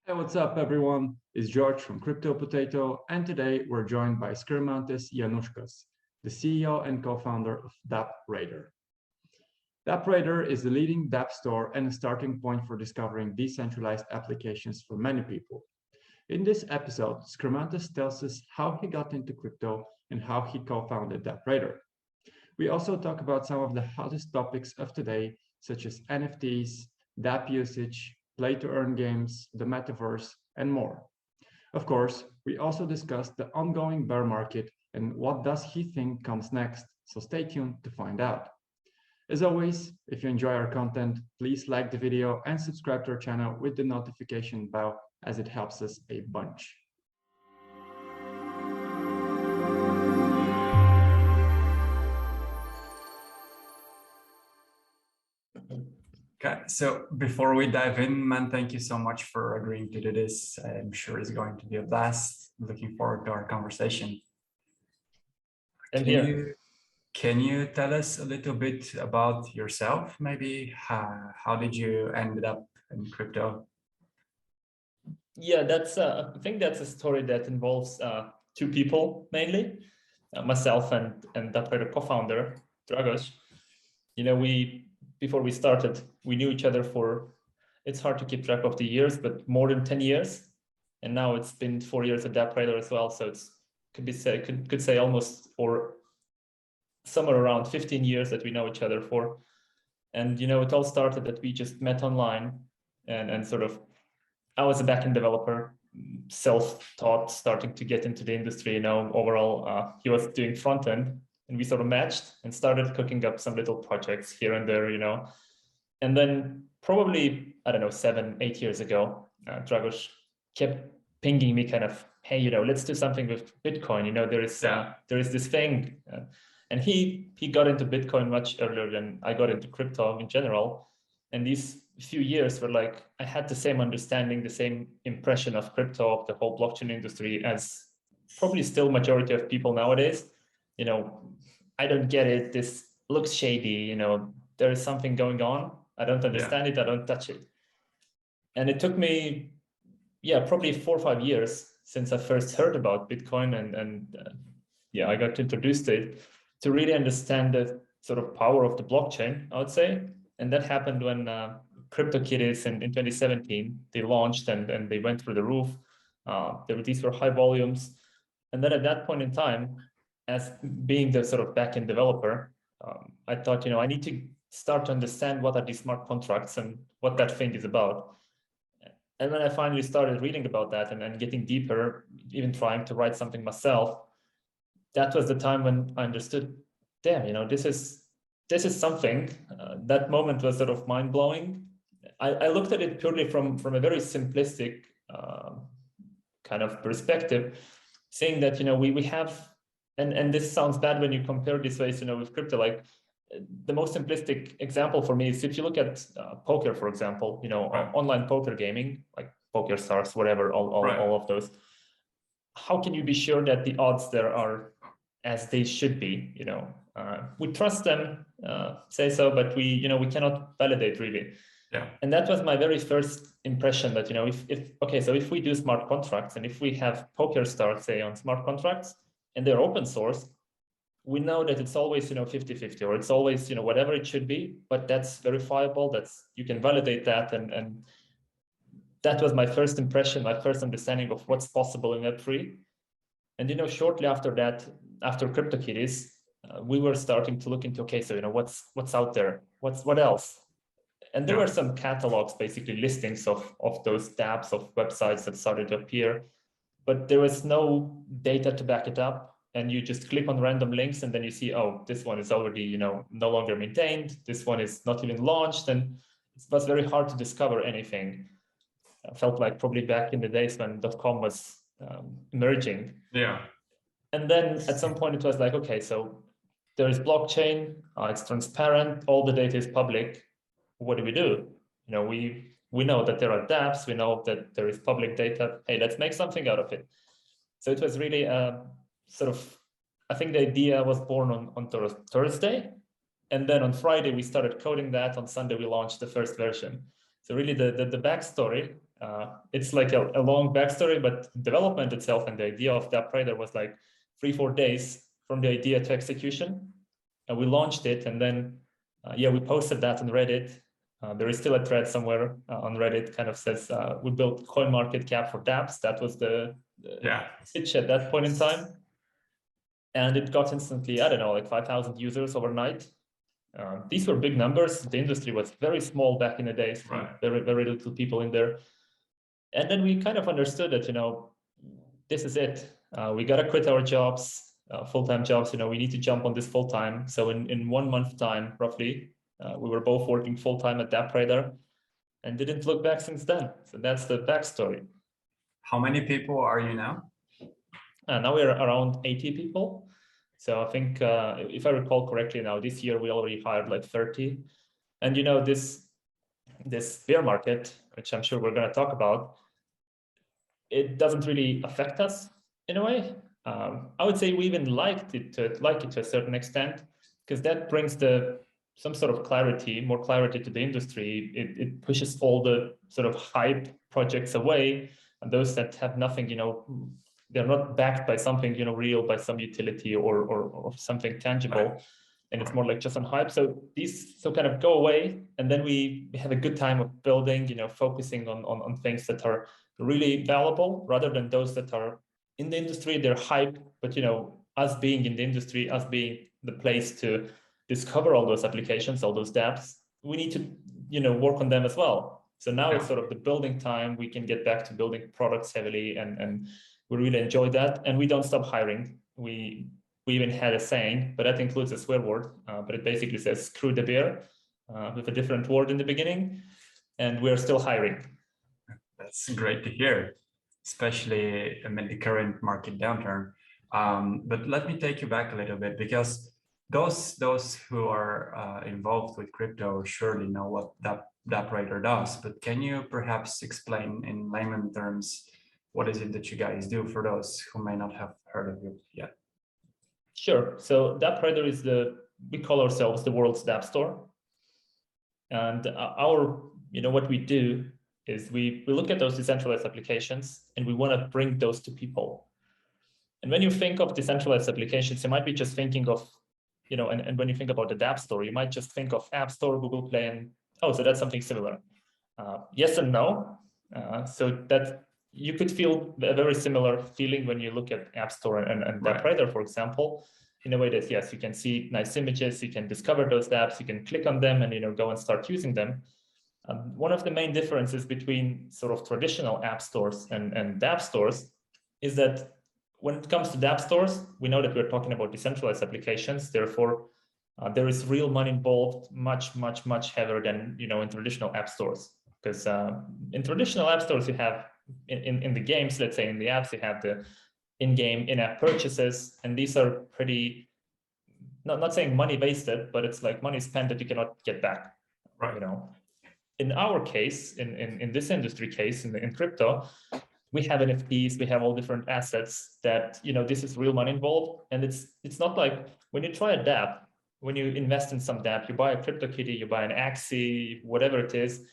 Hey, what's up, everyone? It's George from CryptoPotato, and today we're joined by Skirmantas Januškas, the CEO and co-founder of DappRadar. DappRadar is the leading dApp store and a starting point for discovering decentralized applications for many people. In this episode, Skirmantas tells us how he got into crypto and how he co-founded DappRadar. We also talk about some of the hottest topics of today, such as NFTs, dApp usage, play-to-earn games, the metaverse, and more. Of course, we also discuss the ongoing bear market and what does he think comes next, so stay tuned to find out. As always, if you enjoy our content, please like the video and subscribe to our channel with the notification bell, as it helps us a bunch. Okay, so before we dive in, man, thank you so much for agreeing to do this. I'm sure it's going to be a blast. Looking forward to our conversation. Can you tell us a little bit about yourself? Maybe how did you end up in crypto? Yeah, I think that's a story that involves two people mainly, myself and DappRadar co-founder Dragos. Before we started, we knew each other for, it's hard to keep track of the years, but more than 10 years. And now it's been 4 years at DappRadar as well. So it's could say almost, or somewhere around 15 years that we know each other for. And, it all started that we just met online and sort of, I was a backend developer, self-taught, starting to get into the industry, overall, he was doing front end. And we sort of matched and started cooking up some little projects here and there, And then probably, I don't know, 7-8 years ago, Dragos kept pinging me kind of, hey, let's do something with Bitcoin. There is this thing. And he got into Bitcoin much earlier than I got into crypto in general. And these few years were like, I had the same understanding, the same impression of crypto, of the whole blockchain industry as probably still majority of people nowadays. I don't get it. This looks shady. There is something going on. I don't understand it. I don't touch it. And it took me, probably 4 or 5 years since I first heard about Bitcoin and I got introduced to it to really understand the sort of power of the blockchain, I would say. And that happened when CryptoKitties in 2017, they launched and they went through the roof. These were high volumes. And then at that point in time, as being the sort of backend developer, I thought, I need to start to understand what are these smart contracts and what that thing is about. And when I finally started reading about that and getting deeper, even trying to write something myself, that was the time when I understood, damn, this is something. That moment was sort of mind-blowing. I looked at it purely from a very simplistic kind of perspective, saying that, we have, and this sounds bad when you compare this ways, with crypto, like the most simplistic example for me is if you look at poker, for example, online poker gaming, like PokerStars, whatever, all of those. How can you be sure that the odds there are as they should be? We trust them, say so, but we cannot validate really. Yeah. And that was my very first impression that, if we do smart contracts and if we have PokerStars, say, on smart contracts and they're open source, we know that it's always, 50-50, or it's always, whatever it should be, but that's verifiable, you can validate that. And that was my first impression, my first understanding of what's possible in Web3. And, shortly after that, after CryptoKitties, we were starting to look into, what's out there? What else? And there were some catalogs, basically listings of those dApps, of websites that started to appear, but there was no data to back it up. And you just click on random links and then you see, oh, this one is already, no longer maintained. This one is not even launched. And it was very hard to discover anything. I felt like probably back in the days when .com was emerging. Yeah. And then at some point it was like, okay, so there is blockchain, it's transparent, all the data is public. What do we do? We know that there are dApps, we know that there is public data. Hey, let's make something out of it. So it was really sort of, I think the idea was born on Thursday. And then on Friday, we started coding that. On Sunday, we launched the first version. So really the backstory It's like a long backstory, but development itself and the idea of DappRadar was like 3-4 days from the idea to execution. And we launched it, and then yeah, we posted that on Reddit. There is still a thread somewhere on Reddit kind of says we built CoinMarketCap for dApps. That was the pitch at that point in time. And it got instantly, I don't know, like 5,000 users overnight. These were big numbers. The industry was very small back in the days, very, very little people in there. And then we kind of understood that, you know, this is it. We got to quit our jobs, full-time jobs, you know, we need to jump on this full-time. So in 1 month time, roughly, we were both working full-time at DappRadar and didn't look back since then. So that's the backstory. How many people are you now? Now we're around 80 people. So I think, if I recall correctly now, this year we already hired like 30. And, you know, this bear market, which I'm sure we're going to talk about, it doesn't really affect us in a way. I would say we even like it to a certain extent, because that brings some sort of clarity, more clarity to the industry. It pushes all the sort of hype projects away, and those that have nothing, you know, they're not backed by something, you know, real, by some utility or something tangible. And it's more like just on hype. So these kind of go away, and then we have a good time of building, you know, focusing on things that are really valuable, rather than those that are in the industry. They're hype, but, you know, us being in the industry, us being the place to discover all those applications, all those dApps, we need to, you know, work on them as well. So now it's sort of the building time. We can get back to building products heavily, and we really enjoy that. And we don't stop hiring. We even had a saying, but that includes a swear word, but it basically says "screw the bear," with a different word in the beginning, and we're still hiring. That's great to hear, especially amid the current market downturn. But let me take you back a little bit, because those who are involved with crypto surely know what DappRadar does. But can you perhaps explain in layman terms what is it that you guys do for those who may not have heard of it yet? Sure. So DappRadar is we call ourselves the world's dApp store. And you know, what we do is we look at those decentralized applications, and we want to bring those to people. And when you think of decentralized applications, you might be just thinking of, you know, and when you think about the dApp store, you might just think of App Store, Google Play, and oh, so that's something similar. Yes and no. So that you could feel a very similar feeling when you look at App Store and DappRadar, for example, in a way that, yes, you can see nice images, you can discover those dApps, you can click on them and, you know, go and start using them. One of the main differences between sort of traditional app stores and dApp stores is that when it comes to dApp stores, we know that we're talking about decentralized applications. Therefore, there is real money involved, much heavier than, you know, in traditional app stores. Because in traditional app stores, you have in the games, let's say in the apps, you have the in-game in-app purchases, and these are pretty, not saying money wasted, but it's like money spent that you cannot get back. Right. You know, in our case, in this industry case, in crypto, we have NFTs, we have all different assets that, you know, this is real money involved. And it's not like when you try a dApp, when you invest in some dApp, you buy a CryptoKitty, you buy an Axie, whatever it is.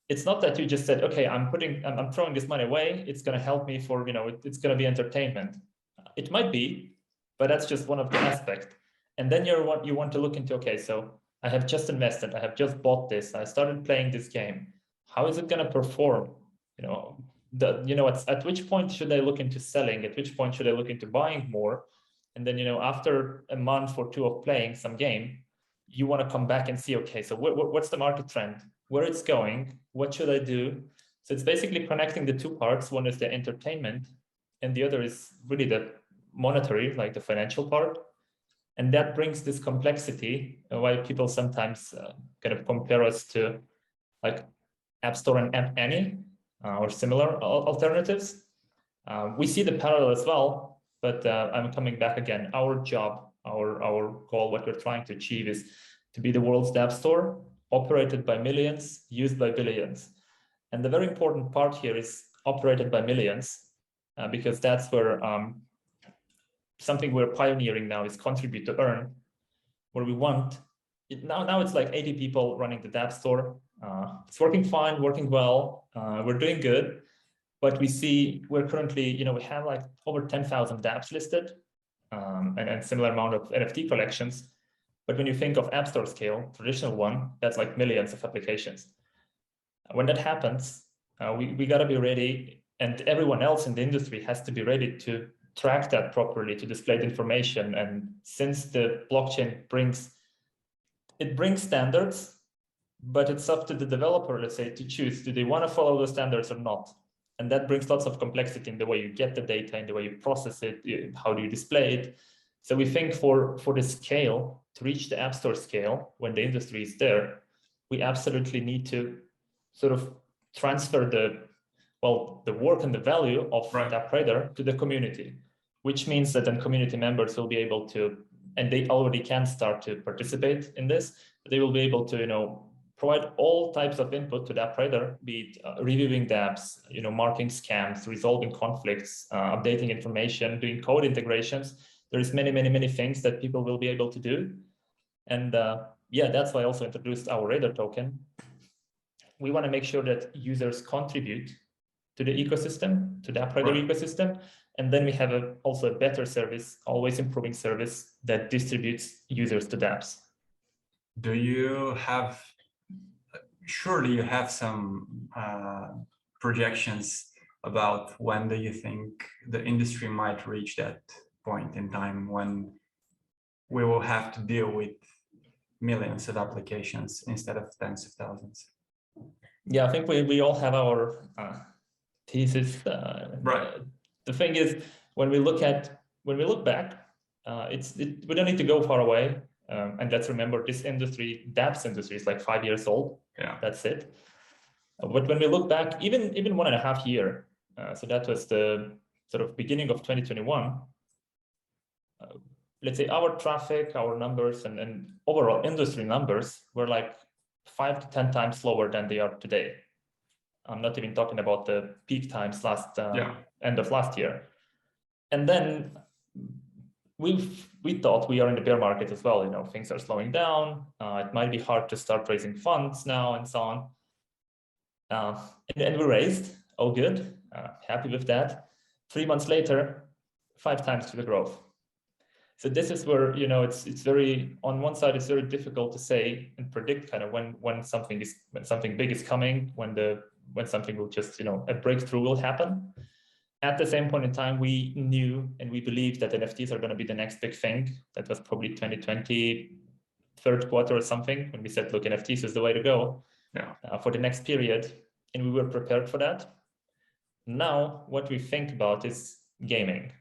It's not that you just said, okay, I'm throwing this money away. It's going to help me for, you know, it's going to be entertainment. It might be, but that's just one of the aspects. And then you want to look into, okay, so I have just invested, I have just bought this, I started playing this game. How is it going to perform? You know, at which point should I look into selling? At which point should I look into buying more? And then, you know, after a month or two of playing some game, you want to come back and see, okay, so what's the market trend? Where it's going? What should I do? So it's basically connecting the two parts. One is the entertainment, and the other is really the monetary, like the financial part. And that brings this complexity, why people sometimes kind of compare us to like App Store and App Annie or similar alternatives. We see the parallel as well, but I'm coming back again. Our job, our goal, what we're trying to achieve is to be the world's dApp store, operated by millions, used by billions. And the very important part here is operated by millions, because that's where something we're pioneering now is contribute to earn, where we want it now it's like 80 people running the dApp store. It's working fine, working well. We're doing good, but we see we're currently, we have like over 10,000 dApps listed, and similar amount of NFT collections. But when you think of App Store scale, traditional one, that's like millions of applications. When that happens, we got to be ready, and everyone else in the industry has to be ready to track that properly, to display the information. And since the blockchain brings standards, but it's up to the developer, let's say, to choose, do they want to follow the standards or not? And that brings lots of complexity in the way you get the data, in the way you process it, how do you display it. So we think for the scale, to reach the App Store scale, when the industry is there, we absolutely need to sort of transfer the work and the value of DappRadar to the community, which means that then community members will be able to, and they already can start to participate in this, they will be able to, provide all types of input to DappRadar, be it reviewing dApps, marking scams, resolving conflicts, updating information, doing code integrations. There's many things that people will be able to do. And that's why I also introduced our Radar token. We want to make sure that users contribute to the ecosystem, to the DappRadar ecosystem. And then we have also a better service, always improving service that distributes users to dApps. Do you have, surely you have some projections about when do you think the industry might reach that point in time when we will have to deal with millions of applications instead of tens of thousands? Yeah, I think we all have our thesis. The thing is, when we look back, we don't need to go far away. And let's remember, this industry, dApps industry, is like 5 years old. Yeah, that's it. But when we look back, even 1.5 years, so that was the sort of beginning of 2021. Let's say our traffic, our numbers, and overall industry numbers were like 5 to 10 times slower than they are today. I'm not even talking about the peak times end of last year. And then we thought we are in the bear market as well. Things are slowing down. It might be hard to start raising funds now and so on. And we raised, all good, happy with that. 3 months later, 5 times to the growth. So this is where, it's very, on one side, it's very difficult to say and predict kind of when something big is coming, when something will just, a breakthrough will happen. At the same point in time, we knew and we believed that NFTs are going to be the next big thing. That was probably 2020, third quarter or something, when we said, look, NFTs is the way to go for the next period. And we were prepared for that. Now, what we think about is gaming.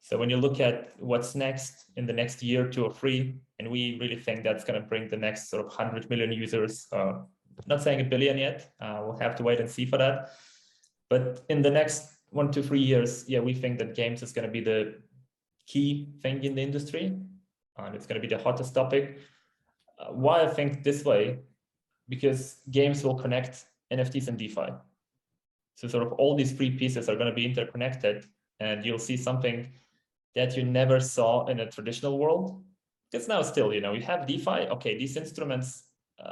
So when you look at what's next in the next year, 2 or 3, and we really think that's going to bring the next sort of 100 million users, not saying 1 billion yet, we'll have to wait and see for that. But in the next 1 to 3 years, we think that games is going to be the key thing in the industry. And it's going to be the hottest topic. Why I think this way? Because games will connect NFTs and DeFi. So sort of all these 3 pieces are going to be interconnected, and you'll see something that you never saw in a traditional world. Because now still, you have DeFi. Okay, these instruments,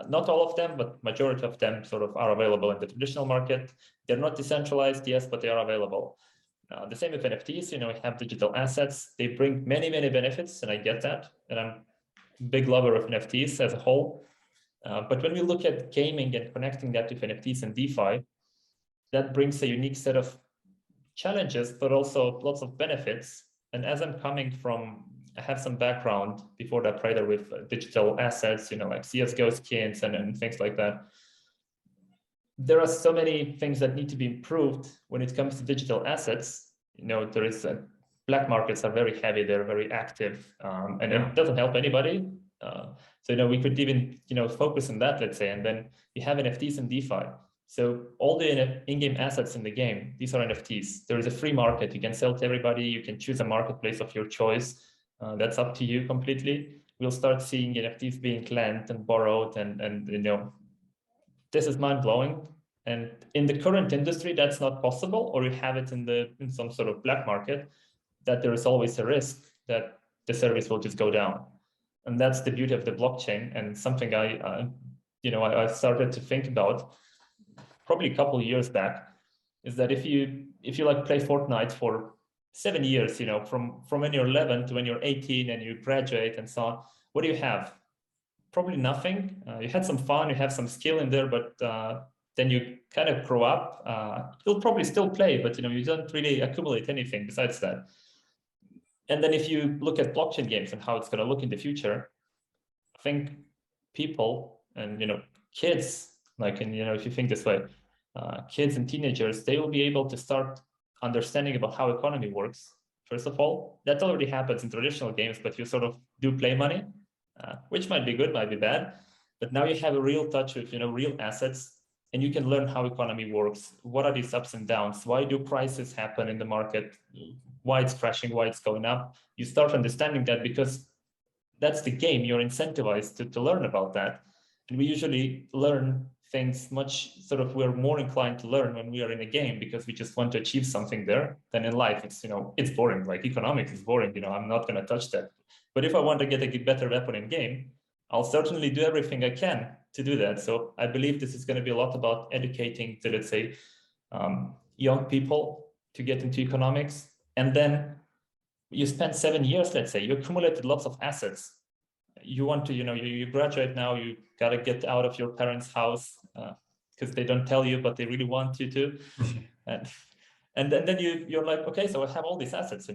not all of them, but majority of them sort of are available in the traditional market. They're not decentralized, yes, but they are available. The same with NFTs, we have digital assets. They bring many benefits, and I get that. And I'm a big lover of NFTs as a whole. But when we look at gaming and connecting that with NFTs and DeFi, that brings a unique set of challenges, but also lots of benefits. And as I'm coming from, I have some background before DappRadar with digital assets, like CSGO skins and things like that. There are so many things that need to be improved when it comes to digital assets. There is black markets are very heavy, they're very active, and it doesn't help anybody. So we could even focus on that, let's say, and then you have NFTs and DeFi. So all the in-game assets in the game, these are NFTs. There is a free market. You can sell to everybody. You can choose a marketplace of your choice. That's up to you completely. We'll start seeing NFTs being lent and borrowed, and this is mind-blowing. And in the current industry, that's not possible, or you have it in some sort of black market, that there is always a risk that the service will just go down. And that's the beauty of the blockchain, and something I I started to think about probably a couple of years back, is that if you like play Fortnite for 7 years, from when you're 11 to when you're 18 and you graduate and so on, what do you have? Probably nothing. You had some fun, you have some skill in there, but then you kind of grow up. You'll probably still play, but you don't really accumulate anything besides that. And then if you look at blockchain games and how it's going to look in the future, I think people and kids, like, and if you think this way, kids and teenagers, they will be able to start understanding about how economy works. First of all, that already happens in traditional games, but you sort of do play money, which might be good, might be bad. But now you have a real touch with real assets, and you can learn how economy works. What are these ups and downs? Why do prices happen in the market? Why it's crashing? Why it's going up? You start understanding that because that's the game. You're incentivized to learn about that. And we usually learn things we're more inclined to learn when we are in a game because we just want to achieve something there than in life. It's boring, like economics is boring, I'm not going to touch that. But if I want to get a better weapon in game, I'll certainly do everything I can to do that. So I believe this is going to be a lot about educating the, let's say, young people to get into economics. And then you spend 7 years, let's say, you accumulated lots of assets. You want to, you graduate now, you got to get out of your parents' house because they don't tell you, but they really want you to. and then you're like, okay, so I have all these assets,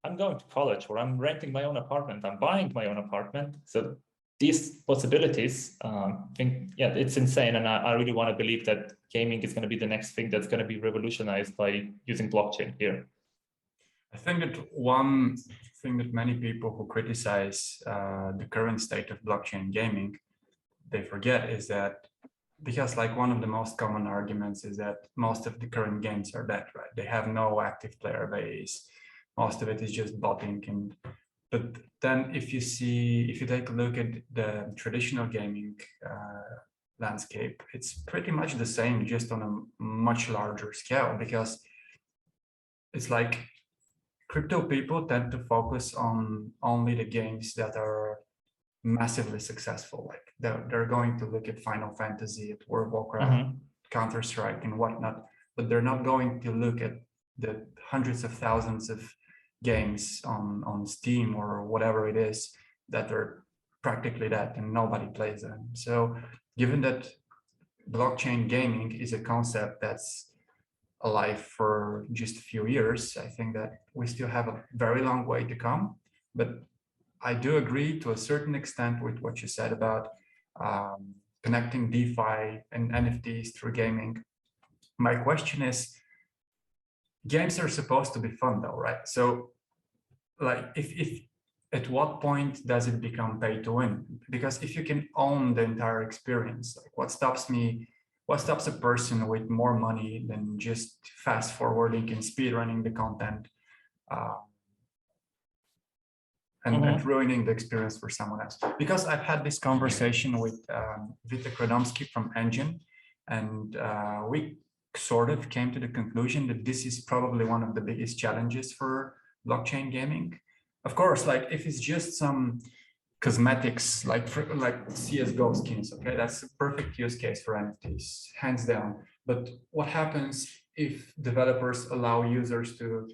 I'm going to college, or I'm renting my own apartment, I'm buying my own apartment. So these possibilities, I think, it's insane. And I really want to believe that gaming is going to be the next thing that's going to be revolutionized by using blockchain here. I think that one thing that many people who criticize the current state of blockchain gaming, they forget is that, because like one of the most common arguments is that most of the current games are dead, right? They have no active player base. Most of it is just botting. But then if you take a look at the traditional gaming landscape, it's pretty much the same, just on a much larger scale, because it's like crypto people tend to focus on only the games that are massively successful. Like they're going to look at Final Fantasy, at World of Warcraft, Counter-Strike and whatnot, but they're not going to look at the hundreds of thousands of games on Steam or whatever it is that are practically that and nobody plays them. So given that blockchain gaming is a concept that's alive for just a few years, I think that we still have a very long way to come. But I do agree to a certain extent with what you said about connecting DeFi and NFTs through gaming. My question is, games are supposed to be fun though, right? So like if at what point does it become pay to win? Because if you can own the entire experience, like what stops a person with more money than just fast forwarding and speed running the content and ruining the experience for someone else? Because I've had this conversation with Vitek Radomski from Engine, and we sort of came to the conclusion that this is probably one of the biggest challenges for blockchain gaming. Of course, like if it's just some cosmetics, like CSGO skins, okay, that's a perfect use case for NFTs, hands down. But what happens if developers allow users to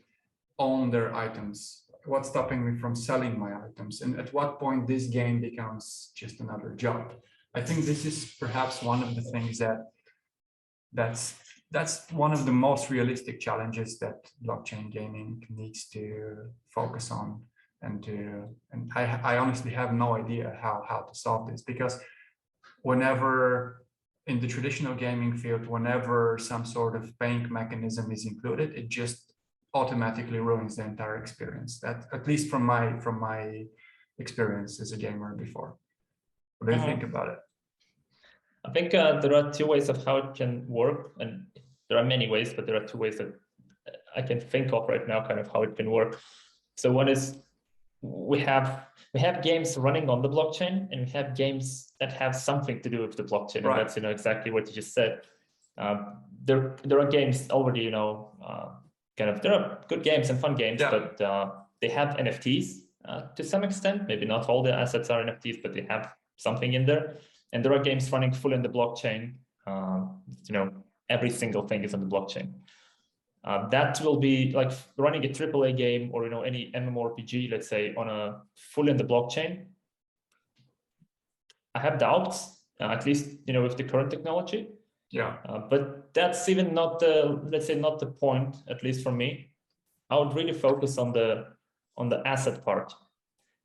own their items? What's stopping me from selling my items? And at what point this game becomes just another job? I think this is perhaps one of the things that's one of the most realistic challenges that blockchain gaming needs to focus on. And I honestly have no idea how to solve this, because whenever in the traditional gaming field, whenever some sort of paying mechanism is included, it just automatically ruins the entire experience. That, at least from my experience as a gamer before. What do you think about it? I think there are two ways of how it can work, and there are many ways, but there are two ways that I can think of right now, kind of how it can work. So one is we have games running on the blockchain, and we have games that have something to do with the blockchain, right. And that's exactly what you just said. There are games already, kind of, there are good games and fun games, yeah. But they have NFTs to some extent. Maybe not all the assets are NFTs, but they have something in there. And there are games running full in the blockchain. Every single thing is on the blockchain. That will be like running a AAA game or any MMORPG, let's say, on a full in the blockchain. I have doubts, at least with the current technology. Yeah. But that's even not the, let's say, not the point, at least for me. I would really focus on the asset part,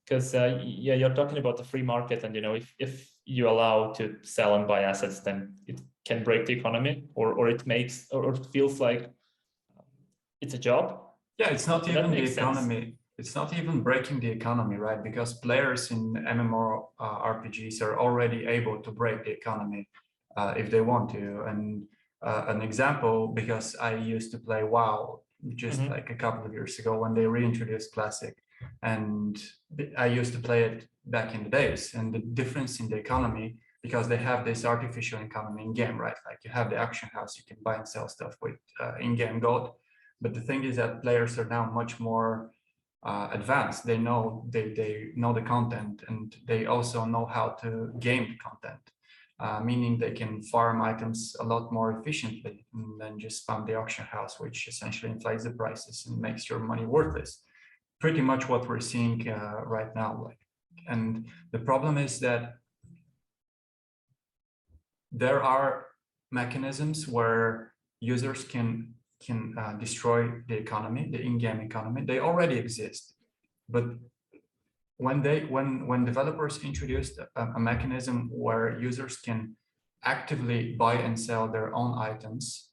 because you're talking about the free market, and if you allow to sell and buy assets, then it can break the economy, or it makes, or it feels like it's a job. Yeah, it's not even the economy. It's not even breaking the economy, right? Because players in MMORPGs are already able to break the economy if they want to. And an example, because I used to play WoW just like a couple of years ago when they reintroduced Classic, and I used to play it back in the days. And the difference in the economy, because they have this artificial economy in game, right? Like you have the auction house, you can buy and sell stuff with in-game gold. But the thing is that players are now much more advanced. They know the content, and they also know how to game the content, meaning they can farm items a lot more efficiently than just spam the auction house, which essentially inflates the prices and makes your money worthless. Pretty much what we're seeing right now. And the problem is that there are mechanisms where users can destroy the economy, the in-game economy. They already exist, but when developers introduced a mechanism where users can actively buy and sell their own items,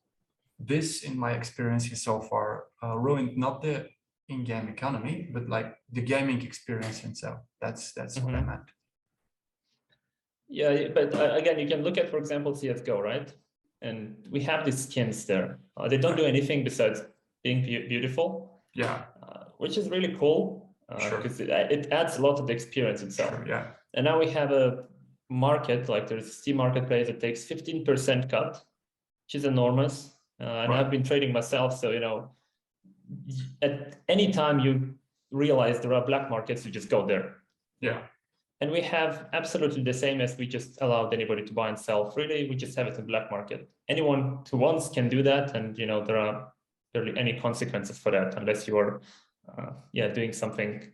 this, in my experience so far, ruined not the in-game economy, but like the gaming experience itself. That's what I meant. Yeah, but again, you can look at, for example, CSGO, right? And we have these skins there. They don't do anything besides being beautiful. Yeah. Which is really cool, because it adds a lot to the experience itself. Sure, yeah. And now we have a market, like there's a Steam marketplace that takes 15% cut, which is enormous. And I've been trading myself, so at any time you realize there are black markets, you just go there. Yeah. And we have absolutely the same as we just allowed anybody to buy and sell freely. We just have it in black market. Anyone who wants can do that, and there are barely any consequences for that unless you are doing something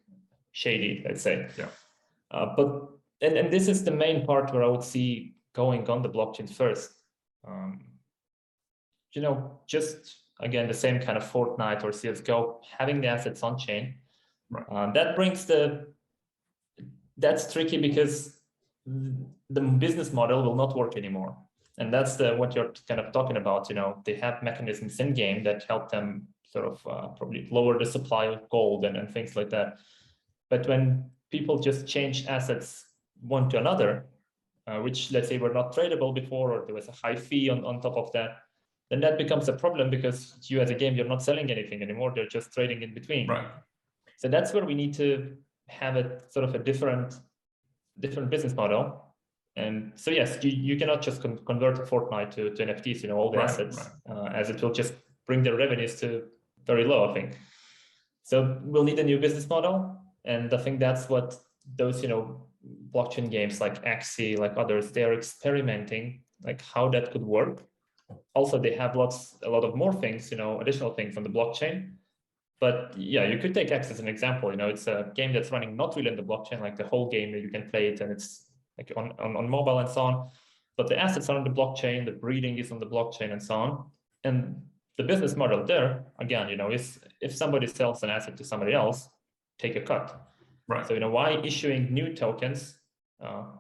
shady, let's say. Yeah. But this is the main part where I would see going on the blockchain first. Just again the same kind of Fortnite or CSGO, having the assets on chain. Right. That brings that's tricky because the business model will not work anymore. And that's what you're kind of talking about. They have mechanisms in game that help them sort of probably lower the supply of gold and things like that. But when people just change assets one to another, which let's say were not tradable before, or there was a high fee on top of that, then that becomes a problem because you as a game, you're not selling anything anymore. They're just trading in between. Right. So that's where we need to have a sort of a different business model. And so yes, you cannot just convert a Fortnite to NFTs, all the assets, as it will just bring their revenues to very low, I think. So we'll need a new business model, and I think that's what those blockchain games like Axie, like others, they're experimenting like how that could work. Also, they have a lot of more things, additional things on the blockchain. But yeah, you could take X as an example. It's a game that's running not really on the blockchain, like the whole game, you can play it and it's like on mobile and so on. But the assets are on the blockchain, the breeding is on the blockchain and so on. And the business model there, again, is if somebody sells an asset to somebody else, take a cut. Right. So, why issuing new tokens?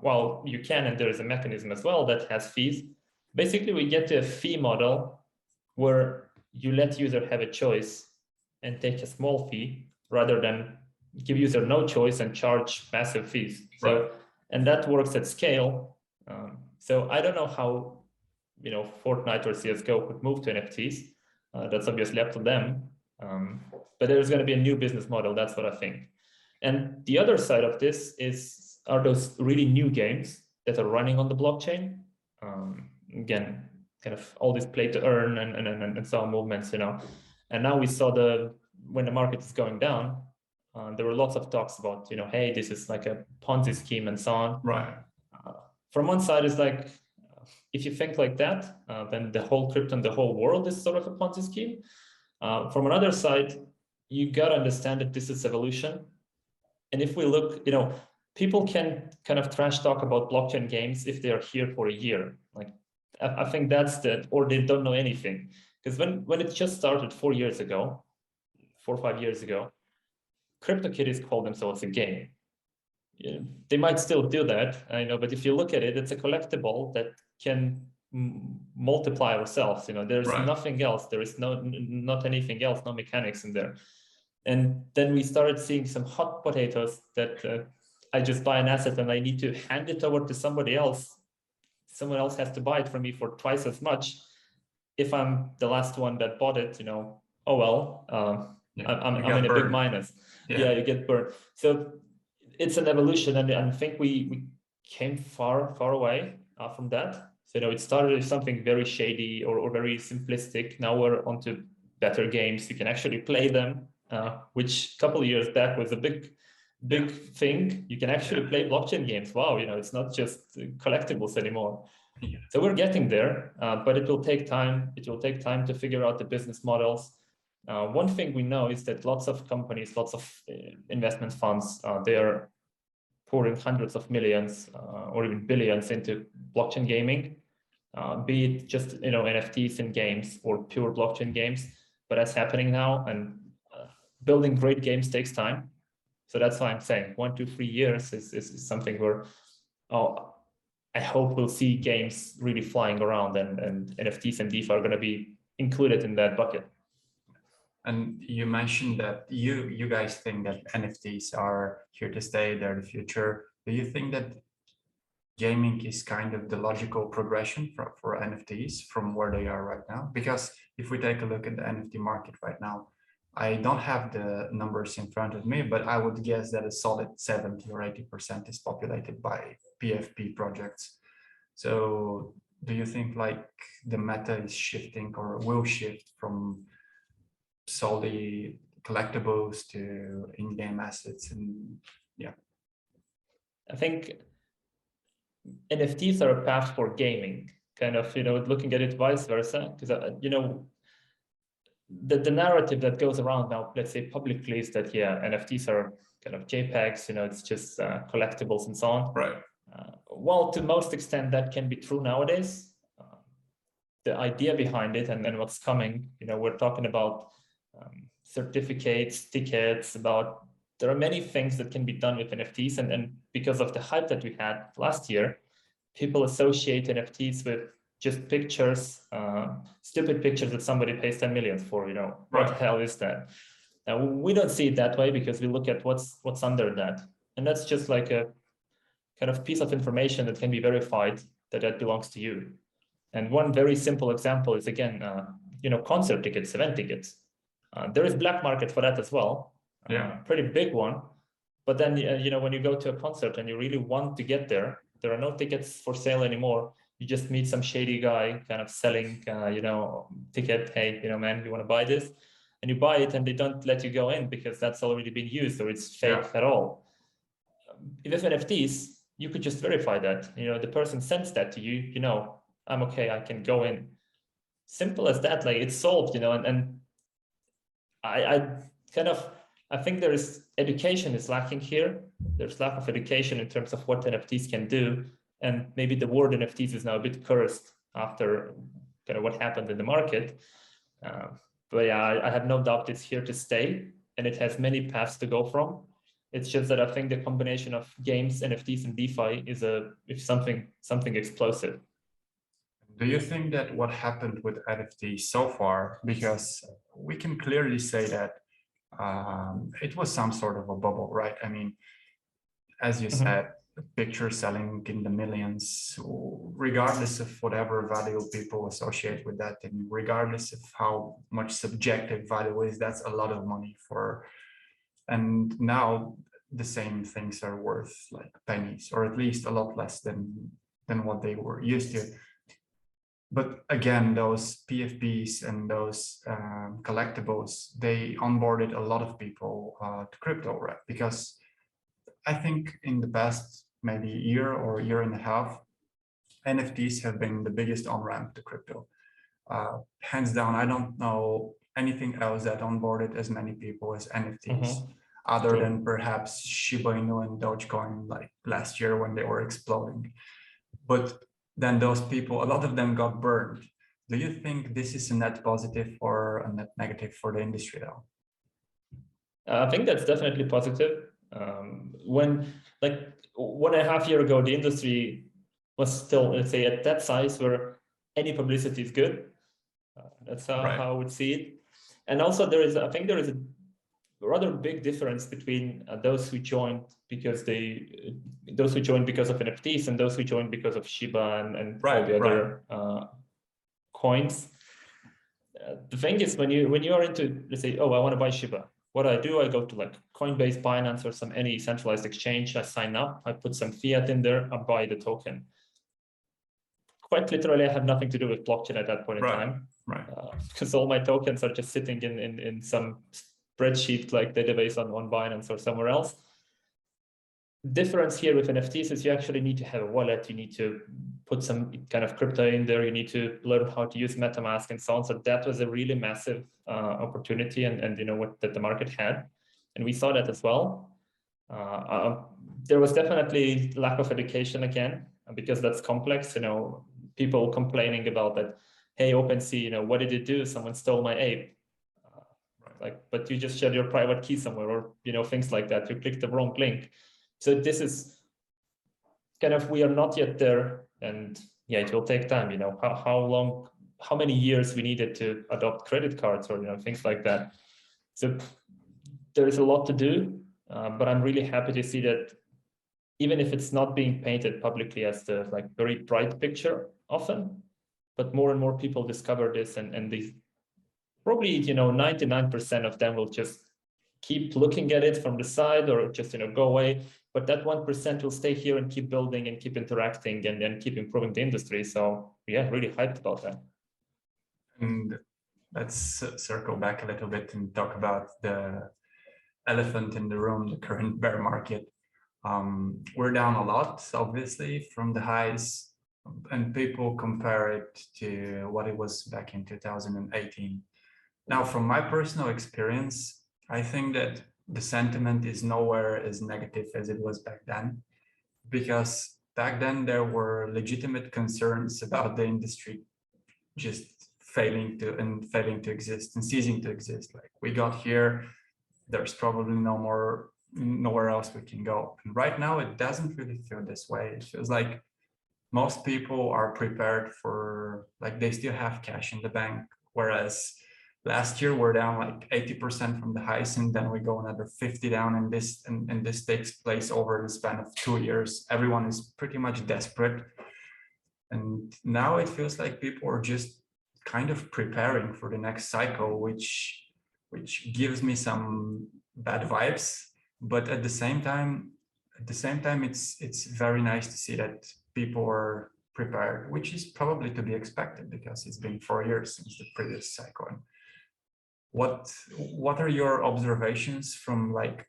Well, you can, and there is a mechanism as well that has fees. Basically, we get to a fee model where you let user have a choice and take a small fee rather than give user no choice and charge massive fees. So, and that works at scale. So I don't know how, Fortnite or CSGO could move to NFTs. That's obviously up to them. But there's going to be a new business model. That's what I think. And the other side of this are those really new games that are running on the blockchain. Again, kind of all this play to earn and so on movements, And now we saw when the market is going down, there were lots of talks about, hey, this is like a Ponzi scheme and so on. Right. from one side is like, if you think like that, then the whole crypto and the whole world is sort of a Ponzi scheme. From another side, you got to understand that this is evolution. And if we look, people can kind of trash talk about blockchain games if they are here for a year. Like, I think that's or they don't know anything. Because when it just started 4 or 5 years ago, CryptoKitties called themselves a game. They might still do that, I know, but if you look at it, it's a collectible that can multiply ourselves. There's nothing else. There is not anything else, no mechanics in there. And then we started seeing some hot potatoes that I just buy an asset and I need to hand it over to somebody else. Someone else has to buy it from me for twice as much. If I'm the last one that bought it, oh well, I'm in a big minus. Yeah, you get burned. So it's an evolution, and I think we came far away from that. So it started as something very shady or very simplistic. Now we're onto better games. You can actually play them, which a couple of years back was a big thing. You can actually play blockchain games. Wow, it's not just collectibles anymore. So we're getting there, but it will take time. It will take time to figure out the business models. One thing we know is that lots of companies, lots of investment funds, they are pouring hundreds of millions or even billions into blockchain gaming, be it just NFTs in games or pure blockchain games. But that's happening now, and building great games takes time. So that's why I'm saying 1 to 3 years is something where I hope we'll see games really flying around, and NFTs and DeFi are going to be included in that bucket. And you mentioned that you guys think that NFTs are here to stay, they're the future. Do you think that gaming is kind of the logical progression for NFTs from where they are right now? Because if we take a look at the NFT market right now, I don't have the numbers in front of me, but I would guess that a solid 70 or 80% is populated by PFP projects. So do you think like the meta is shifting or will shift from solely collectibles to in-game assets? And I think NFTs are a path for gaming, kind of, looking at it vice versa, because the narrative that goes around now, let's say publicly, is that NFTs are kind of JPEGs, it's just collectibles and so on. Right. Well, to most extent that can be true nowadays. The idea behind it and what's coming, we're talking about certificates, tickets, there are many things that can be done with NFTs, and because of the hype that we had last year, people associate NFTs with just pictures, stupid pictures that somebody pays 10 million for, what the hell is that? Now, we don't see it that way because we look at what's under that. And that's just like a kind of piece of information that can be verified that belongs to you. And one very simple example is, again, concert tickets, event tickets. There is black market for that as well. Pretty big one. But then, when you go to a concert and you really want to get there, there are no tickets for sale anymore. You just meet some shady guy kind of selling, ticket. Hey, man, you want to buy this? And you buy it and they don't let you go in because that's already been used or it's fake at all. With NFTs, you could just verify that. The person sends that to you, I'm okay, I can go in. Simple as that, like it's solved, and I think there is education is lacking here. There's lack of education in terms of what NFTs can do. And maybe the word NFTs is now a bit cursed after kind of what happened in the market. But I have no doubt it's here to stay, and it has many paths to go from. It's just that I think the combination of games, NFTs, and DeFi is something explosive. Do you think that what happened with NFTs so far, because we can clearly say that it was some sort of a bubble, right? I mean, as you said, picture selling in the millions, regardless of whatever value people associate with that, and regardless of how much subjective value is, that's a lot of money for. And now the same things are worth like pennies, or at least a lot less than what they were used to. But again, those PFPs and those collectibles, they onboarded a lot of people to crypto, right? Because I think in the past maybe year or year and a half, NFTs have been the biggest on-ramp to crypto. Hands down, I don't know anything else that onboarded as many people as NFTs, other than perhaps Shiba Inu and Dogecoin like last year when they were exploding. But then those people, a lot of them got burned. Do you think this is a net positive or a net negative for the industry though? I think that's definitely positive. When like 1.5 years ago, the industry was still, let's say, at that size where any publicity is good. That's how I would see it. And also I think there is a rather big difference between those who joined because of NFTs and those who joined because of Shiba and all the other coins. The thing is, when you are into, let's say, oh, I want to buy Shiba. What do, I go to like Coinbase, Binance, or any centralized exchange. I sign up, I put some fiat in there, I buy the token. Quite literally, I have nothing to do with blockchain at that point in time, because all my tokens are just sitting in some spreadsheet like database on Binance or somewhere else. Difference here with NFTs is you actually need to have a wallet, you need to put some kind of crypto in there, you need to learn how to use MetaMask and so on. So that was a really massive opportunity and you know what that the market had, and we saw that as well. There was definitely lack of education again, because that's complex. You know, people complaining about that. Hey, OpenSea, you know, what did you do? Someone stole my ape. Like, but you just shared your private key somewhere, or you know, things like that. You clicked the wrong link. So this is kind of, we are not yet there, and yeah, it will take time. You know, how many years we needed to adopt credit cards or, you know, things like that. So there is a lot to do, but I'm really happy to see that even if it's not being painted publicly as the like very bright picture often, but more and more people discover this, and they probably, you know, 99% of them will just keep looking at it from the side or just, you know, go away. But that 1% will stay here and keep building and keep interacting and keep improving the industry. So yeah, really hyped about that. And let's circle back a little bit and talk about the elephant in the room, the current bear market. We're down a lot, obviously, from the highs, and people compare it to what it was back in 2018. Now, from my personal experience, I think that the sentiment is nowhere as negative as it was back then, because back then there were legitimate concerns about the industry just failing to exist and ceasing to exist. Like, we got here, there's probably nowhere else we can go. And right now it doesn't really feel this way. It feels like most people are prepared for, like, they still have cash in the bank, whereas last year we're down like 80% from the highs, and then we go another 50 down, and this takes place over the span of 2 years. Everyone is pretty much desperate, and now it feels like people are just kind of preparing for the next cycle, which gives me some bad vibes. But at the same time, it's very nice to see that people are prepared, which is probably to be expected because it's been 4 years since the previous cycle. What are your observations from like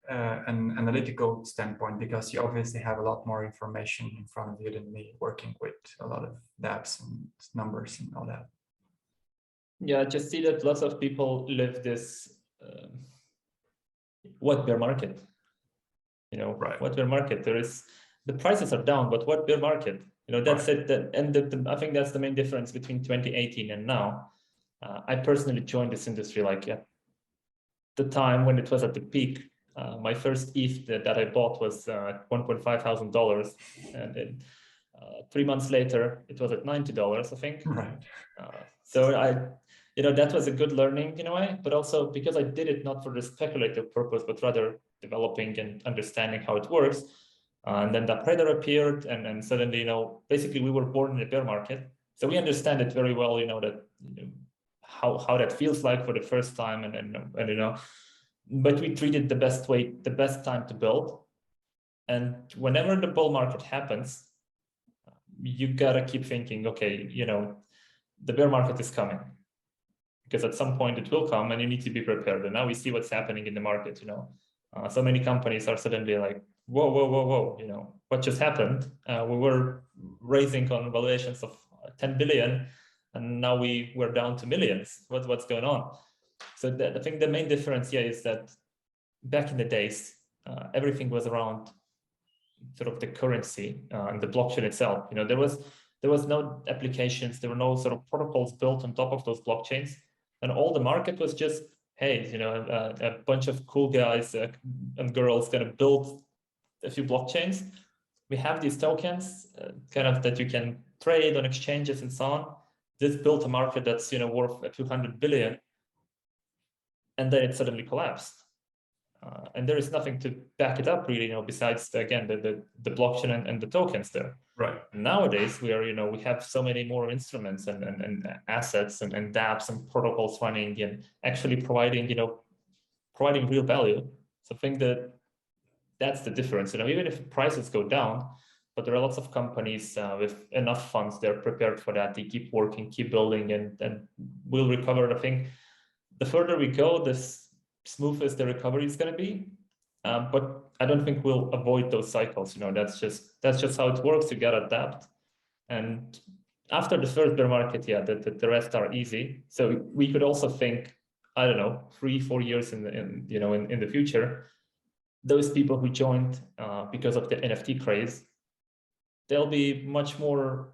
an analytical standpoint? Because you obviously have a lot more information in front of you than me, working with a lot of dApps and numbers and all that. Yeah, just see that lots of people live this what bear market? You know, what bear market? There is, the prices are down, but what bear market? You know, that's it. I think that's the main difference between 2018 and now. I personally joined this industry like at the time when it was at the peak. My first ETH that I bought was $1,500, and then 3 months later it was at $90, I think. So you know, that was a good learning in a way, but also because I did it not for the speculative purpose, but rather developing and understanding how it works. And then DappRadar appeared, and suddenly, you know, basically we were born in a bear market, so we understand it very well. You know that, you know, how that feels like for the first time, and you know, but we treat it the best time to build. And whenever the bull market happens, you gotta keep thinking, okay, you know, the bear market is coming, because at some point it will come and you need to be prepared. And now we see what's happening in the market. You know, so many companies are suddenly like whoa, you know, what just happened? We were raising on valuations of 10 billion, and now we're down to millions. What's going on? So I think the main difference here is that back in the days, everything was around sort of the currency and the blockchain itself. You know, there was no applications, there were no sort of protocols built on top of those blockchains, and all the market was just, hey, you know, a bunch of cool guys and girls gonna build a few blockchains. We have these tokens, kind of that you can trade on exchanges and so on. This built a market that's, you know, worth a few $100 billion, and then it suddenly collapsed. And there is nothing to back it up, really, you know, besides again the blockchain and the tokens there. Right. Nowadays, we are, you know, we have so many more instruments and assets and dApps and protocols running and actually providing, you know, providing real value. So I think that that's the difference. You know, even if prices go down, but there are lots of companies with enough funds, they're prepared for that. They keep working, keep building, and will recover. I think the further we go, the smoother the recovery is going to be. But I don't think we'll avoid those cycles. You know, that's just how it works. You got to adapt. And after the first bear market, yeah, the rest are easy. So we could also think, I don't know, 3-4 years in the future, those people who joined because of the NFT craze, they'll be much more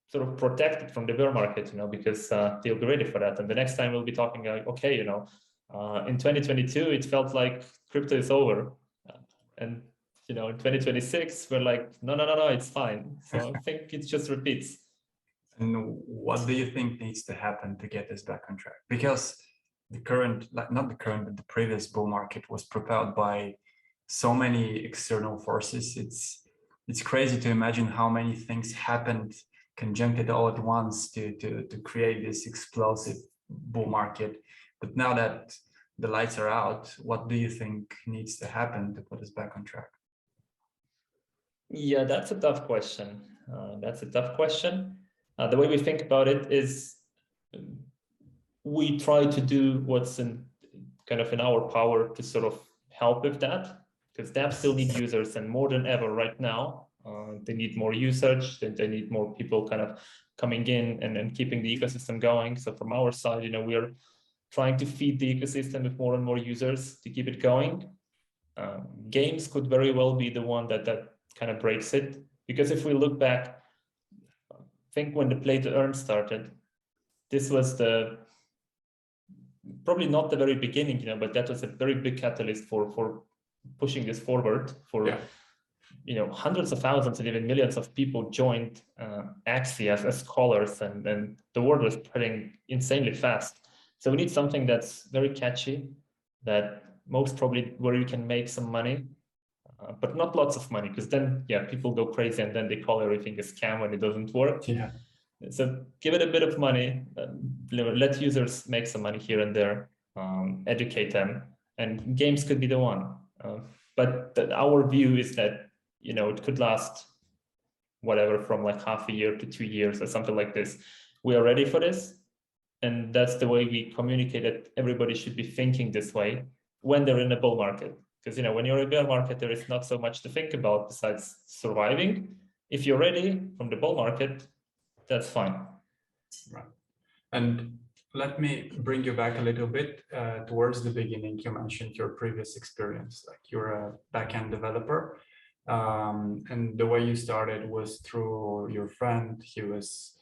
sort of protected from the bear market, you know, because they'll be ready for that. And the next time we'll be talking like, okay, you know, in 2022, it felt like crypto is over. And, you know, in 2026, we're like, no, it's fine. So I think it just repeats. And what do you think needs to happen to get this back on track? Because the current, not the current, but the previous bull market was propelled by so many external forces. It's crazy to imagine how many things happened conjuncted all at once to create this explosive bull market. But now that the lights are out, what do you think needs to happen to put us back on track? Yeah, that's a tough question. The way we think about it is we try to do what's in our power to sort of help with that, because dApps still need users, and more than ever right now, they need more usage, they need more people kind of coming in and keeping the ecosystem going. So from our side, you know, we are trying to feed the ecosystem with more and more users to keep it going. Games could very well be the one that kind of breaks it, because if we look back, I think when the play to earn started, this was probably not the very beginning, you know, but that was a very big catalyst for pushing this forward. You know, hundreds of thousands and even millions of people joined Axie as scholars, and the word was spreading insanely fast. So we need something that's very catchy, that most probably where you can make some money, but not lots of money, because then, yeah, people go crazy and then they call everything a scam when it doesn't work. Yeah. So give it a bit of money, let users make some money here and there, educate them, and games could be the one. But our view is that, you know, it could last whatever from like half a year to 2 years or something like this. We are ready for this. And that's the way we communicate that everybody should be thinking this way when they're in a bull market. Because, you know, when you're in a bear market, there is not so much to think about besides surviving. If you're ready from the bull market, that's fine. Right. And let me bring you back a little bit towards the beginning. You mentioned your previous experience, like you're a backend developer. And the way you started was through your friend. He was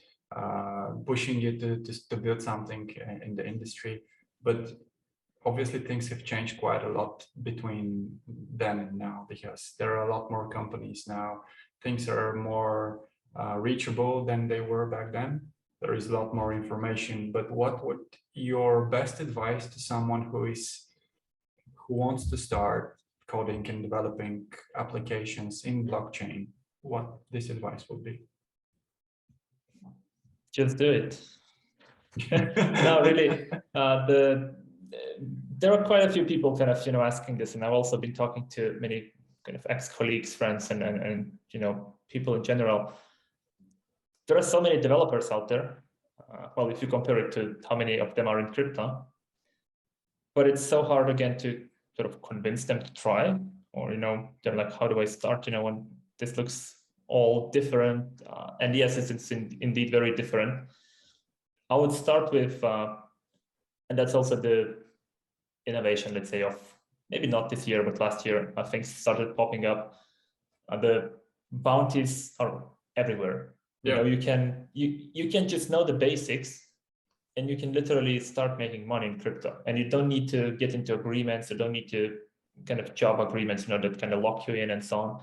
pushing you to build something in the industry. But obviously things have changed quite a lot between then and now, because there are a lot more companies now. Things are more reachable than they were back then. There is a lot more information. But what would your best advice to someone who wants to start coding and developing applications in blockchain, what this advice would be? Just do it. No, really. There are quite a few people kind of, you know, asking this, and I've also been talking to many kind of ex-colleagues, friends, and you know, people in general. There are so many developers out there. Well, if you compare it to how many of them are in crypto, but it's so hard again to sort of convince them to try. or, they're like, how do I start, when this looks all different? And yes, it's indeed very different. I would start with, and that's also the innovation, let's say, of maybe not this year, but last year, things started popping up. The bounties are everywhere. Yeah. You can just know the basics, and you can literally start making money in crypto. And you don't need to get into agreements. You don't need to kind of job agreements, that kind of lock you in and so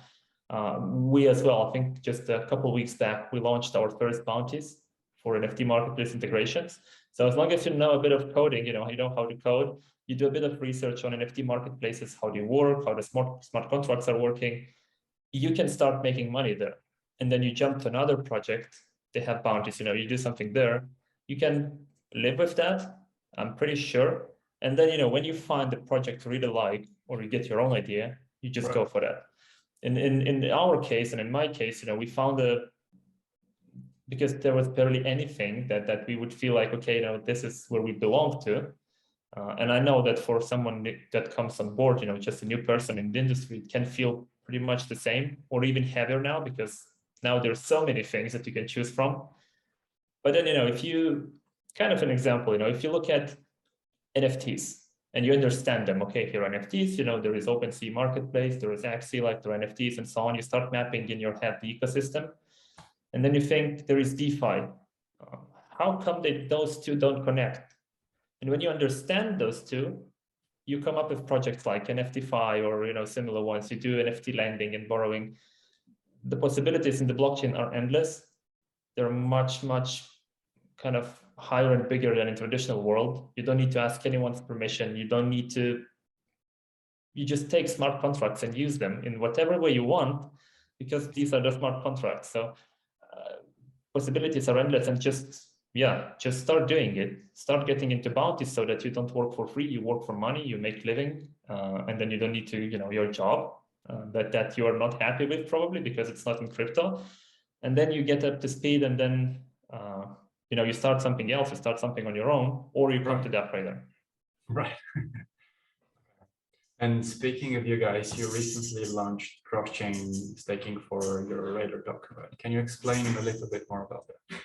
on. We as well, I think just a couple of weeks back, we launched our first bounties for NFT marketplace integrations. So as long as you know a bit of coding, you know how to code, you do a bit of research on NFT marketplaces, how they work, how the smart contracts are working, you can start making money there. And then you jump to another project, they have bounties, you do something there, you can live with that, I'm pretty sure. And then, when you find the project you really like, or you get your own idea, you just go for that. In our case, and in my case, we found because there was barely anything that we would feel like, okay, this is where we belong to. And I know that for someone that comes on board, just a new person in the industry, it can feel pretty much the same or even heavier now, because now there's so many things that you can choose from. But then, if you, kind of an example, if you look at NFTs and you understand them, okay, here are NFTs, there is OpenSea marketplace, there is Axie, like there are NFTs and so on, you start mapping in your head the ecosystem. And then you think there is DeFi. How come those two don't connect? And when you understand those two, you come up with projects like NFTFi or similar ones. You do NFT lending and borrowing. The possibilities in the blockchain are endless. They're much, much kind of higher and bigger than in traditional world. You don't need to ask anyone's permission. You don't need to. You just take smart contracts and use them in whatever way you want, because these are the smart contracts. So possibilities are endless, and just start doing it. Start getting into bounties so that you don't work for free, you work for money, you make living, and then you don't need to, your job that you are not happy with, probably because it's not in crypto. And then you get up to speed, and then you start something else, you start something on your own, or you come to DappRadar. Right. And speaking of you guys, you recently launched Crosschain staking for your Radar token, right? Can you explain a little bit more about that?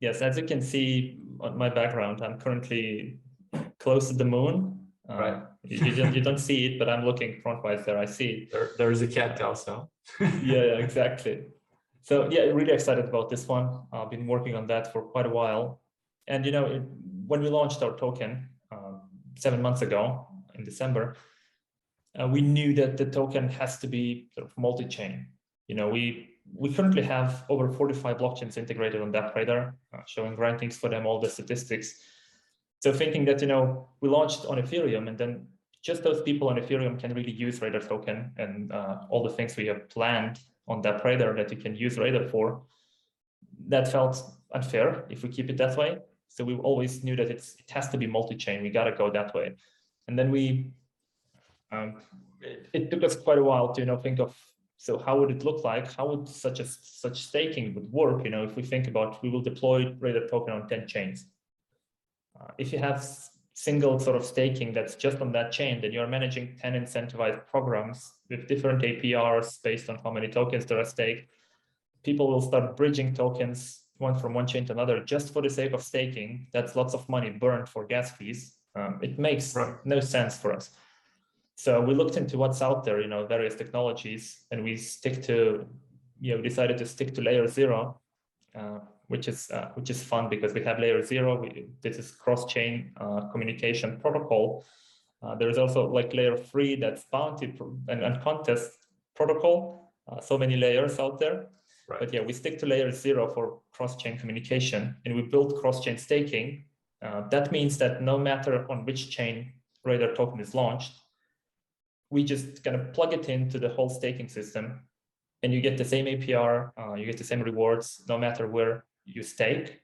Yes, as you can see on my background, I'm currently close to the moon. Right. You don't see it, but I'm looking frontwise there. I see it. There's a cat also. yeah, exactly. So yeah, really excited about this one. I've been working on that for quite a while. And when we launched our token 7 months ago in December, we knew that the token has to be sort of multi-chain. We currently have over 45 blockchains integrated on DappRadar, showing rankings for them, all the statistics. So thinking that, we launched on Ethereum, and then just those people on Ethereum can really use Radar token and all the things we have planned on DappRadar that you can use Radar for. That felt unfair if we keep it that way. So we always knew that it has to be multi-chain. We got to go that way. And then it took us quite a while to think of, so how would it look like? How would such staking would work? If we think about, we will deploy Radar token on 10 chains. If you have single sort of staking that's just on that chain, then you're managing 10 incentivized programs with different APRs based on how many tokens there are staked. People will start bridging tokens from one chain to another just for the sake of staking. That's lots of money burned for gas fees. It makes no sense for us. So we looked into what's out there, various technologies, and we decided to stick to layer 0, which is fun because we have layer 0. This is cross-chain communication protocol. There is also like layer 3, that's bounty and contest protocol. So many layers out there. Right. But yeah, we stick to layer 0 for cross-chain communication, and we build cross-chain staking. That means that no matter on which chain Radar token is launched, we just kind of plug it into the whole staking system, and you get the same APR, you get the same rewards, no matter where you stake.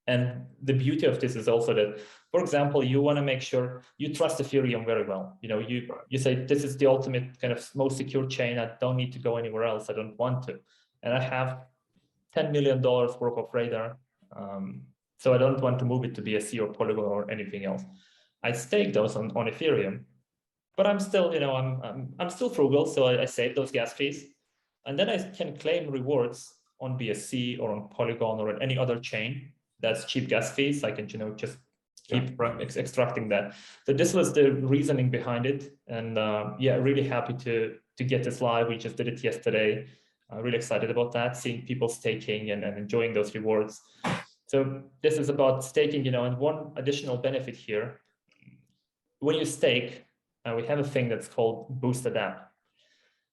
And the beauty of this is also that, for example, you want to make sure you trust Ethereum very well. You say, this is the ultimate kind of most secure chain. I don't need to go anywhere else. I don't want to. And I have $10 million worth of Radar. So I don't want to move it to BSC or Polygon or anything else. I stake those on Ethereum. but I'm still, you know, I'm still frugal, so I save those gas fees, and then I can claim rewards on BSC or on Polygon or on any other chain that's cheap gas fees. I can, you know, just keep extracting that. So this was the reasoning behind it, and yeah, really happy to get this live. We just did it yesterday. Really excited about that, seeing people staking and enjoying those rewards. So this is about staking, you know, and one additional benefit here. When you stake, we have a thing that's called boost a dApp.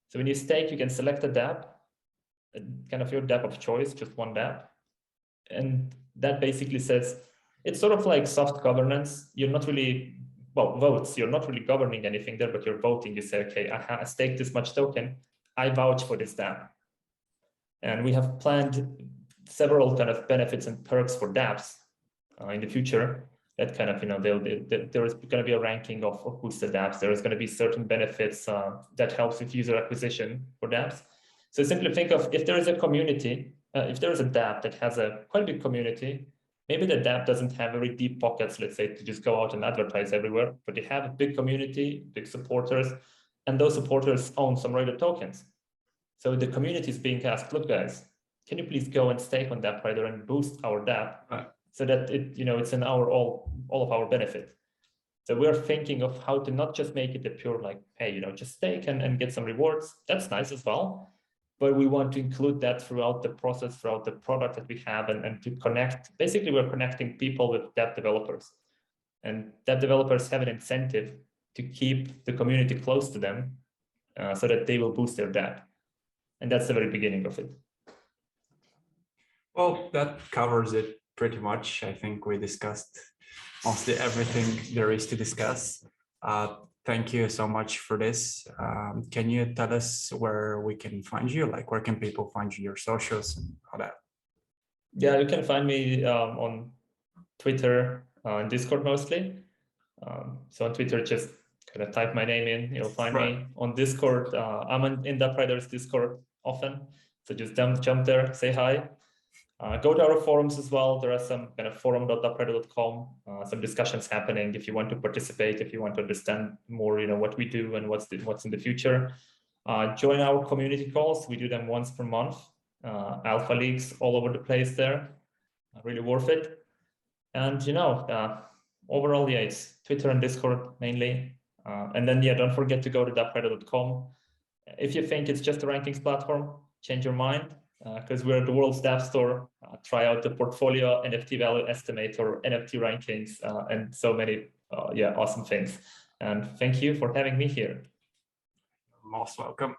So when you stake, you can select a dApp, kind of your dApp of choice, just one dApp. And that basically says, it's sort of like soft governance. You're not really, well, votes, you're not really governing anything there, but you're voting. You say, okay, I staked this much token, I vouch for this dApp. And we have planned several kind of benefits and perks for dApps in the future. That kind of, you know, there is going to be a ranking of boosted dApps. There is going to be certain benefits that helps with user acquisition for dApps. So simply think of, if there is a community, if there is a dApp that has a quite big community, maybe the dApp doesn't have very deep pockets, let's say, to just go out and advertise everywhere, but they have a big community, big supporters, and those supporters own some Radar tokens. So the community is being asked, look, guys, can you please go and stake on DappRadar and boost our dApp so that it, you know, it's in our all of our benefit. So we're thinking of how to not just make it a pure like, hey, you know, just stake and get some rewards. That's nice as well. But we want to include that throughout the process, throughout the product that we have, and to connect. Basically, we're connecting people with dApp developers. And dApp developers have an incentive to keep the community close to them so that they will boost their dApp. And that's the very beginning of it. Well, that covers it pretty much. I think we discussed mostly everything there is to discuss. Thank you so much for this. Can you tell us where we can find you? Like, where can people find you, your socials and all that? Yeah, you can find me on Twitter and Discord mostly. So on Twitter, just kind of type my name in, you'll find me. On Discord, I'm in DappRadar's Discord often. So just jump there, say hi. Go to our forums as well. There are some kind of forum.dappradar.com, some discussions happening if you want to participate, if you want to understand more, you know, what we do and what's in the future. Join our community calls. We do them once per month. Alpha leagues all over the place there. Really worth it. And, you know, overall, yeah, it's Twitter and Discord mainly. And then, yeah, don't forget to go to DappRadar.com. If you think it's just a rankings platform, change your mind. Because we're the world's dApp store. Try out the portfolio, NFT value estimator, NFT rankings, and so many yeah, awesome things. And thank you for having me here. Most welcome.